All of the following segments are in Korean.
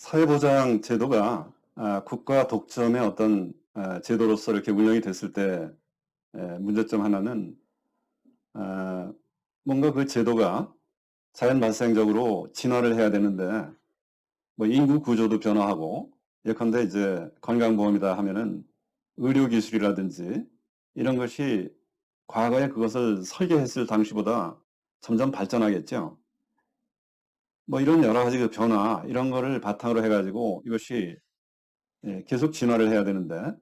사회보장 제도가 국가 독점의 어떤 제도로서 이렇게 운영이 됐을 때 문제점 하나는 뭔가 그 제도가 자연 발생적으로 진화를 해야 되는데 뭐 인구 구조도 변화하고 예컨대 이제 건강보험이다 하면은 의료기술이라든지 이런 것이 과거에 그것을 설계했을 당시보다 점점 발전하겠죠. 뭐 이런 여러 가지 그 변화 이런 거를 바탕으로 해가지고 이것이 계속 진화를 해야 되는데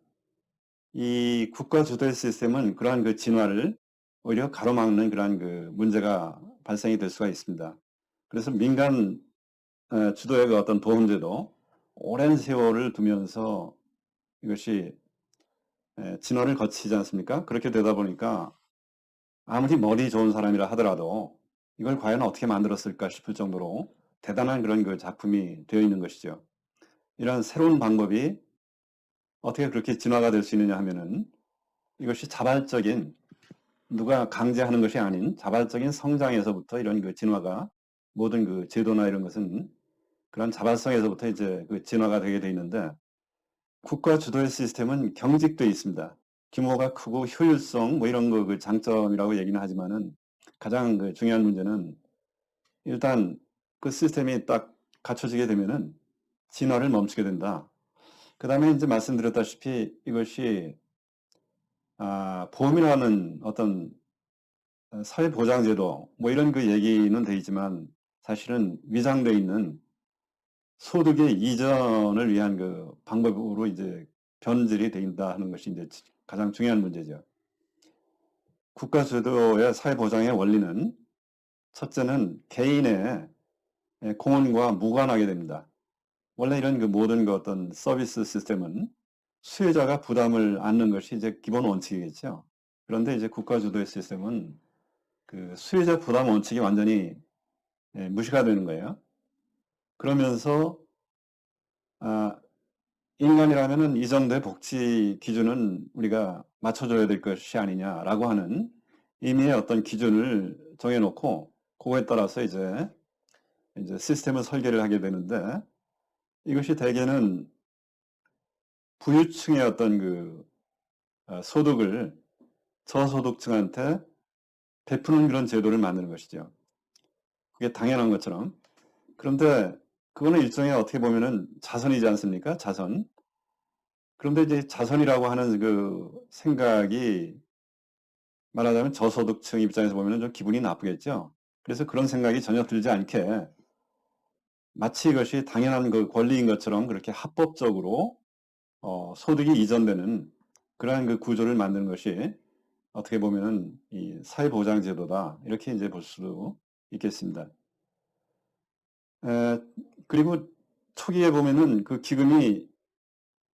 이 국가 주도의 시스템은 그러한 그 진화를 오히려 가로막는 그러한 그 문제가 발생이 될 수가 있습니다. 그래서 민간 주도의 그 어떤 보험제도 오랜 세월을 두면서 이것이 진화를 거치지 않습니까? 그렇게 되다 보니까 아무리 머리 좋은 사람이라 하더라도 이걸 과연 어떻게 만들었을까 싶을 정도로 대단한 그런 그 작품이 되어 있는 것이죠. 이런 새로운 방법이 어떻게 그렇게 진화가 될 수 있느냐 하면은 이것이 자발적인 누가 강제하는 것이 아닌 자발적인 성장에서부터 이런 그 진화가 모든 그 제도나 이런 것은 그런 자발성에서부터 이제 그 진화가 되게 돼 있는데 국가 주도의 시스템은 경직돼 있습니다. 규모가 크고 효율성 뭐 이런 거 그 장점이라고 얘기는 하지만은 가장 그 중요한 문제는 일단 그 시스템이 딱 갖춰지게 되면은 진화를 멈추게 된다. 그 다음에 이제 말씀드렸다시피 이것이 보험이라는 어떤 사회보장제도 뭐 이런 그 얘기는 돼 있지만 사실은 위장돼 있는 소득의 이전을 위한 그 방법으로 이제 변질이 된다 하는 것이 이제 가장 중요한 문제죠. 국가주도의 사회보장의 원리는 첫째는 개인의 공헌과 무관하게 됩니다. 원래 이런 그 모든 그 어떤 서비스 시스템은 수혜자가 부담을 안는 것이 이제 기본 원칙이겠죠. 그런데 이제 국가주도의 시스템은 그 수혜자 부담 원칙이 완전히 무시가 되는 거예요. 그러면서 아, 인간이라면은 이 정도의 복지 기준은 우리가 맞춰줘야 될 것이 아니냐라고 하는 의미의 어떤 기준을 정해놓고 그거에 따라서 이제 시스템을 설계를 하게 되는데 이것이 대개는 부유층의 어떤 그 소득을 저소득층한테 베푸는 그런 제도를 만드는 것이죠. 그게 당연한 것처럼. 그런데 그거는 일종의 어떻게 보면은 자선이지 않습니까? 자선. 그런데 이제 자선이라고 하는 그 생각이 말하자면 저소득층 입장에서 보면 좀 기분이 나쁘겠죠. 그래서 그런 생각이 전혀 들지 않게 마치 이것이 당연한 그 권리인 것처럼 그렇게 합법적으로 소득이 이전되는 그러한 그 구조를 만드는 것이 어떻게 보면은 이 사회보장제도다 이렇게 이제 볼 수도 있겠습니다. 에, 그리고 초기에 보면은 그 기금이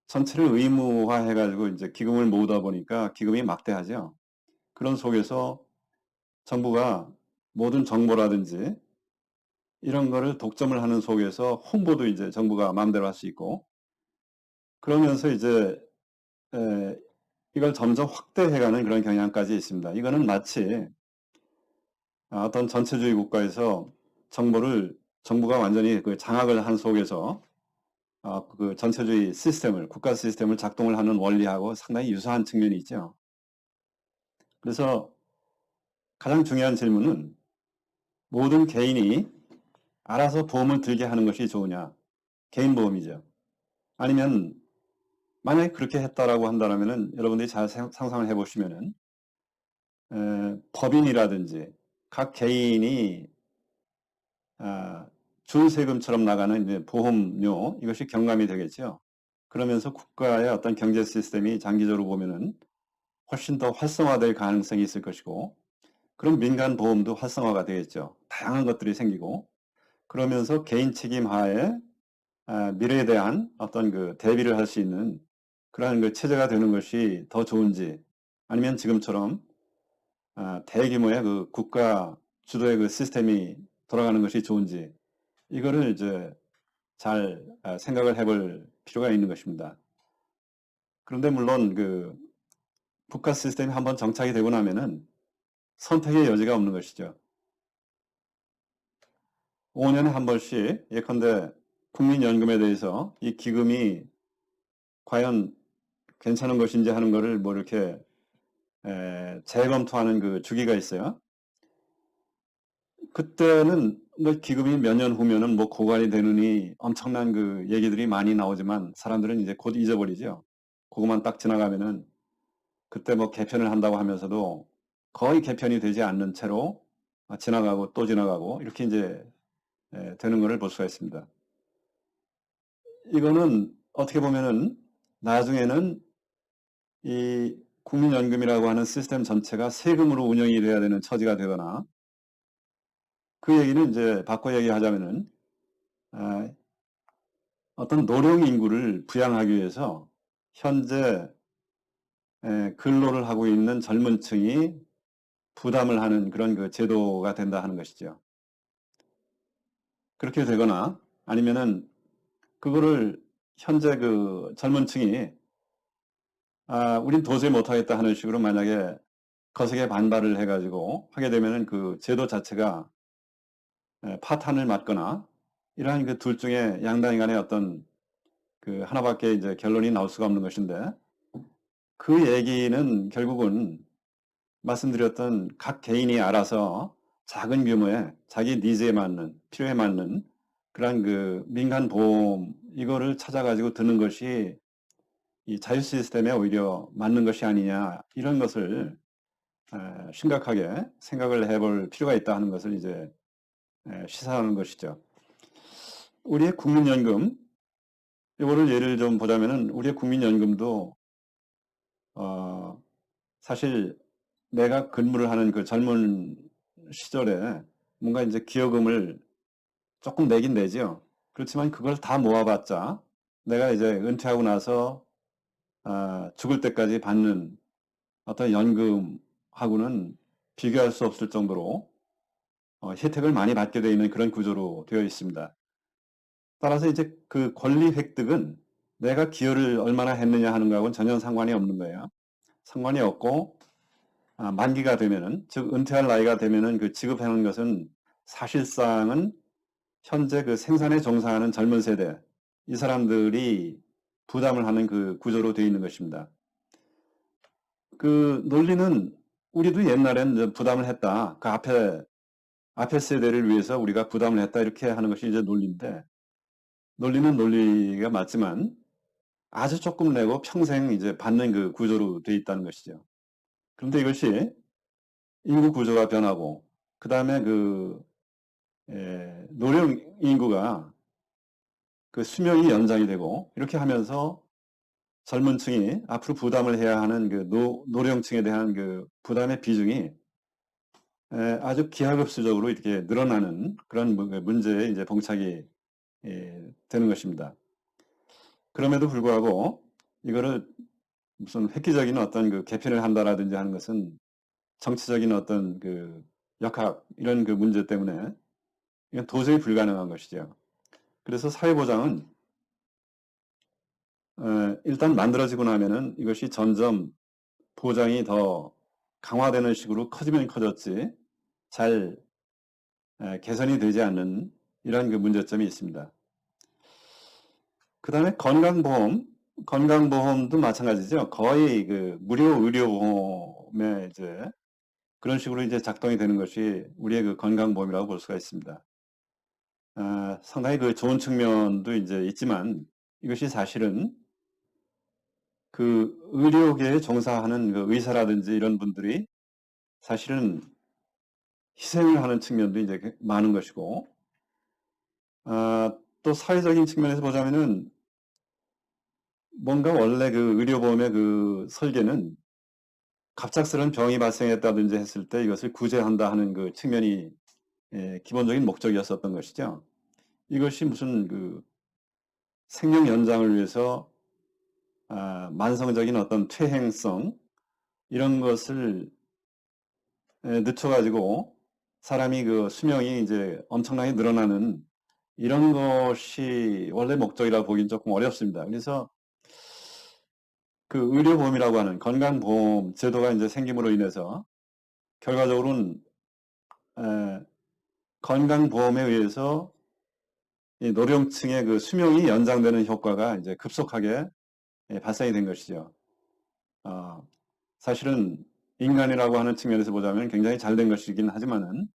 전체를 의무화해가지고 이제 기금을 모으다 보니까 기금이 막대하죠. 그런 속에서 정부가 모든 정보라든지 이런 거를 독점을 하는 속에서 홍보도 이제 정부가 마음대로 할 수 있고 그러면서 이제 에, 이걸 점점 확대해가는 그런 경향까지 있습니다. 이거는 마치 어떤 전체주의 국가에서 정부가 완전히 그 장악을 한 속에서 그 전체주의 시스템을 국가 시스템을 작동을 하는 원리하고 상당히 유사한 측면이 있죠. 그래서 가장 중요한 질문은 모든 개인이 알아서 보험을 들게 하는 것이 좋으냐? 개인 보험이죠. 아니면 만약에 그렇게 했다라고 한다면은 여러분들이 잘 상상을 해보시면은 법인이라든지 각 개인이 준 세금처럼 나가는 이제 보험료 이것이 경감이 되겠죠. 그러면서 국가의 어떤 경제 시스템이 장기적으로 보면은 훨씬 더 활성화될 가능성이 있을 것이고 그럼 민간 보험도 활성화가 되겠죠. 다양한 것들이 생기고 그러면서 개인 책임 하에 미래에 대한 어떤 그 대비를 할 수 있는 그러한 그 체제가 되는 것이 더 좋은지 아니면 지금처럼 대규모의 그 국가 주도의 그 시스템이 돌아가는 것이 좋은지 이거를 이제 잘 생각을 해볼 필요가 있는 것입니다. 그런데 물론 그 국가 시스템이 한번 정착이 되고 나면은 선택의 여지가 없는 것이죠. 5년에 한 번씩 예컨대 국민연금에 대해서 이 기금이 과연 괜찮은 것인지 하는 거를 뭐 이렇게 재검토하는 그 주기가 있어요. 그때는 뭐 기금이 몇 년 후면은 뭐 고갈이 되느니 엄청난 그 얘기들이 많이 나오지만 사람들은 이제 곧 잊어버리죠. 그것만 딱 지나가면은 그때 뭐 개편을 한다고 하면서도 거의 개편이 되지 않는 채로 지나가고 또 지나가고 이렇게 이제 되는 것을 볼 수가 있습니다. 이거는 어떻게 보면은 나중에는 이 국민연금이라고 하는 시스템 전체가 세금으로 운영이 돼야 되는 처지가 되거나 그 얘기는 이제 바꿔 얘기하자면은 아, 어떤 노령 인구를 부양하기 위해서 현재 근로를 하고 있는 젊은 층이 부담을 하는 그런 그 제도가 된다 하는 것이죠. 그렇게 되거나 아니면은 그거를 현재 그 젊은 층이 우린 도저히 못하겠다 하는 식으로 만약에 거세게 반발을 해가지고 하게 되면은 그 제도 자체가 파탄을 맞거나 이러한 그 둘 중에 양당 간의 어떤 그 하나밖에 이제 결론이 나올 수가 없는 것인데 그 얘기는 결국은 말씀드렸던 각 개인이 알아서 작은 규모의 자기 니즈에 맞는 필요에 맞는 그런 그 민간 보험 이거를 찾아가지고 드는 것이 이 자유 시스템에 오히려 맞는 것이 아니냐 이런 것을 심각하게 생각을 해볼 필요가 있다 하는 것을 이제 시사하는 것이죠. 우리의 국민연금 이거를 예를 좀 보자면은 우리의 국민연금도 어, 사실 내가 근무를 하는 그 젊은 시절에 뭔가 이제 기여금을 조금 내긴 내죠. 그렇지만 그걸 다 모아봤자 내가 이제 은퇴하고 나서 죽을 때까지 받는 어떤 연금하고는 비교할 수 없을 정도로 혜택을 많이 받게 되어 있는 그런 구조로 되어 있습니다. 따라서 이제 그 권리 획득은 내가 기여를 얼마나 했느냐 하는 거하고는 전혀 상관이 없는 거예요. 상관이 없고 만기가 되면은 즉 은퇴할 나이가 되면은 그 지급하는 것은 사실상은 현재 그 생산에 종사하는 젊은 세대 이 사람들이 부담을 하는 그 구조로 되어 있는 것입니다. 그 논리는 우리도 옛날엔 부담을 했다. 그 앞에 세대를 위해서 우리가 부담을 했다 이렇게 하는 것이 이제 논리인데 논리는 논리가 맞지만 아주 조금 내고 평생 이제 받는 그 구조로 되어 있다는 것이죠. 그런데 이것이 인구 구조가 변하고 그 다음에 그 노령 인구가 그 수명이 연장이 되고 이렇게 하면서 젊은 층이 앞으로 부담을 해야 하는 그 노령층에 대한 그 부담의 비중이 아주 기하급수적으로 이렇게 늘어나는 그런 문제에 이제 봉착이 되는 것입니다. 그럼에도 불구하고 이거를 무슨 획기적인 어떤 그 개편을 한다라든지 하는 것은 정치적인 어떤 그 역학 이런 그 문제 때문에 이건 도저히 불가능한 것이죠. 그래서 사회보장은 일단 만들어지고 나면은 이것이 점점 보장이 더 강화되는 식으로 커지면 커졌지 잘 개선이 되지 않는 이런 그 문제점이 있습니다. 그 다음에 건강보험도 마찬가지죠. 거의 그 무료 의료보험에 이제 그런 식으로 이제 작동이 되는 것이 우리의 그 건강보험이라고 볼 수가 있습니다. 상당히 그 좋은 측면도 이제 있지만 이것이 사실은 그 의료계에 종사하는 그 의사라든지 이런 분들이 사실은 희생을 하는 측면도 이제 많은 것이고, 또 사회적인 측면에서 보자면은 뭔가 원래 그 의료보험의 그 설계는 갑작스러운 병이 발생했다든지 했을 때 이것을 구제한다 하는 그 측면이 기본적인 목적이었었던 것이죠. 이것이 무슨 그 생명 연장을 위해서 만성적인 어떤 퇴행성 이런 것을 늦춰가지고 사람이 그 수명이 이제 엄청나게 늘어나는 이런 것이 원래 목적이라 보기는 조금 어렵습니다. 그래서 그 의료보험이라고 하는 건강보험 제도가 이제 생김으로 인해서 결과적으로는 건강보험에 의해서 이 노령층의 그 수명이 연장되는 효과가 이제 급속하게 발생이 된 것이죠. 사실은 인간이라고 하는 측면에서 보자면 굉장히 잘 된 것이긴 하지만은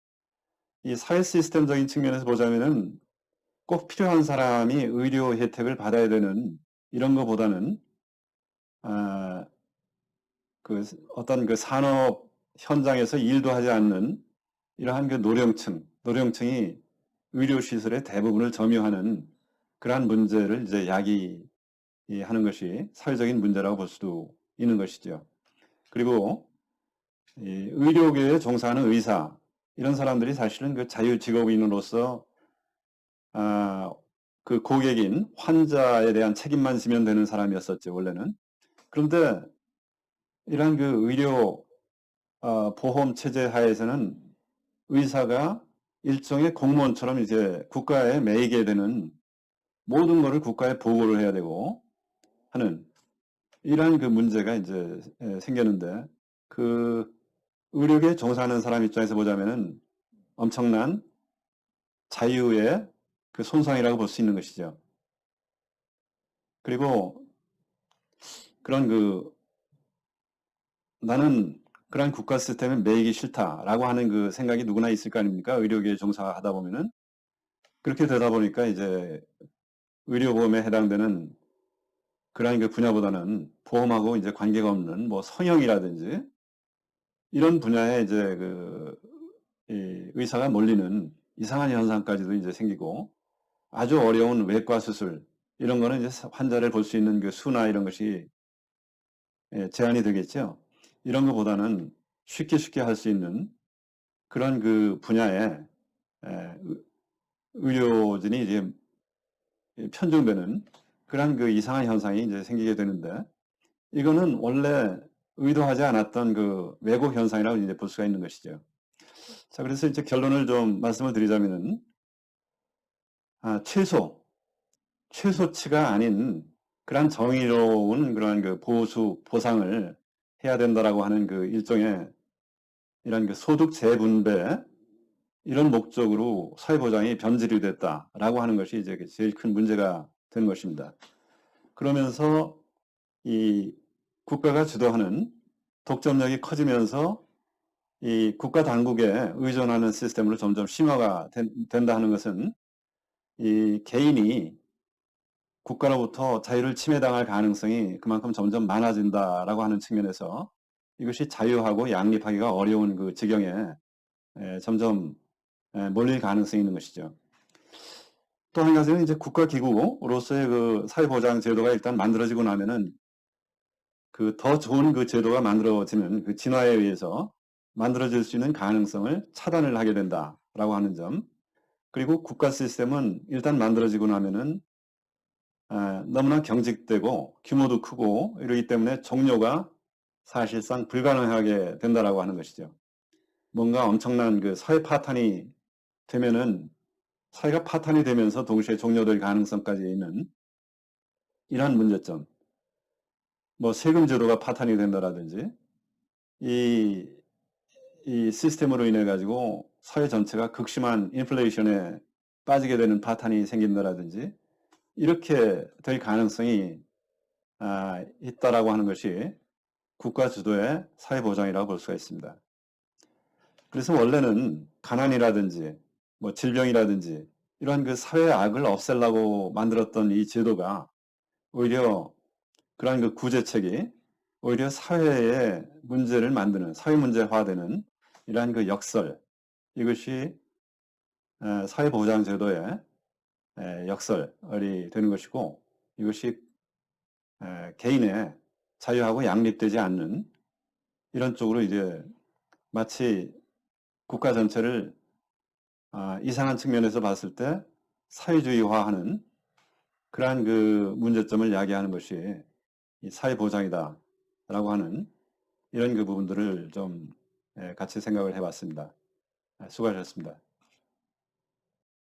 이 사회 시스템적인 측면에서 보자면은 꼭 필요한 사람이 의료 혜택을 받아야 되는 이런 것보다는 아, 그 어떤 그 산업 현장에서 일도 하지 않는 이러한 그 노령층이 의료 시설의 대부분을 점유하는 그러한 문제를 이제 야기하는 것이 사회적인 문제라고 볼 수도 있는 것이죠. 그리고 이 의료계에 종사하는 의사 이런 사람들이 사실은 그 자유 직업인으로서 그 고객인 환자에 대한 책임만 지면 되는 사람이었었죠, 원래는. 그런데 이러한 그 의료 보험 체제 하에서는 의사가 일종의 공무원처럼 이제 국가에 매이게 되는 모든 것을 국가에 보고를 해야 되고 하는 이러한 그 문제가 이제 생겼는데 그 의료계에 종사하는 사람 입장에서 보자면은 엄청난 자유의 그 손상이라고 볼 수 있는 것이죠. 그리고 그런 그 나는 그런 국가 시스템에 매이기 싫다라고 하는 그 생각이 누구나 있을 거 아닙니까? 의료계에 종사하다 보면은 그렇게 되다 보니까 이제 의료보험에 해당되는 그러한 그 분야보다는 보험하고 이제 관계가 없는 뭐 성형이라든지 이런 분야에 이제 이 의사가 몰리는 이상한 현상까지도 이제 생기고 아주 어려운 외과 수술 이런 거는 이제 환자를 볼 수 있는 그 수나 이런 것이 제한이 되겠죠. 이런 것보다는 쉽게 할 수 있는 그런 그 분야에 의료진이 이제 편중되는 그런 그 이상한 현상이 이제 생기게 되는데 이거는 원래 의도하지 않았던 그 왜곡 현상이라고 이제 볼 수가 있는 것이죠. 자, 그래서 이제 결론을 좀 말씀을 드리자면은 최소치가 아닌 그런 정의로운 그러한 그 보상을 해야 된다라고 하는 그 일종의 이런 그 소득 재분배 이런 목적으로 사회보장이 변질이 됐다라고 하는 것이 이제 제일 큰 문제가 된 것입니다. 그러면서 이 국가가 주도하는 독점력이 커지면서 이 국가 당국에 의존하는 시스템으로 점점 심화가 된다 하는 것은 이 개인이 국가로부터 자유를 침해당할 가능성이 그만큼 점점 많아진다라고 하는 측면에서 이것이 자유하고 양립하기가 어려운 그 지경에 점점 몰릴 가능성이 있는 것이죠. 또 한 가지는 이제 국가기구로서의 그 사회보장 제도가 일단 만들어지고 나면은 그 더 좋은 그 제도가 만들어지는 그 진화에 의해서 만들어질 수 있는 가능성을 차단을 하게 된다라고 하는 점. 그리고 국가 시스템은 일단 만들어지고 나면은 너무나 경직되고 규모도 크고 이러기 때문에 종료가 사실상 불가능하게 된다라고 하는 것이죠. 뭔가 엄청난 그 사회 파탄이 되면은 사회가 파탄이 되면서 동시에 종료될 가능성까지 있는 이러한 문제점. 뭐 세금 제도가 파탄이 된다라든지 이, 이 시스템으로 인해 가지고 사회 전체가 극심한 인플레이션에 빠지게 되는 파탄이 생긴다라든지 이렇게 될 가능성이 있다라고 하는 것이 국가 주도의 사회보장이라고 볼 수가 있습니다. 그래서 원래는 가난이라든지 뭐 질병이라든지 이런 그 사회의 악을 없애려고 만들었던 이 제도가 오히려 그러한 그 구제책이 오히려 사회의 문제를 만드는 사회 문제화되는 이러한 그 역설 이것이 사회보장 제도의 역설이 되는 것이고 이것이 개인의 자유하고 양립되지 않는 이런 쪽으로 이제 마치 국가 전체를 이상한 측면에서 봤을 때 사회주의화하는 그러한 그 문제점을 야기하는 것이 이 사회보장이다라고 하는 이런 그 부분들을 좀 같이 생각을 해봤습니다. 수고하셨습니다.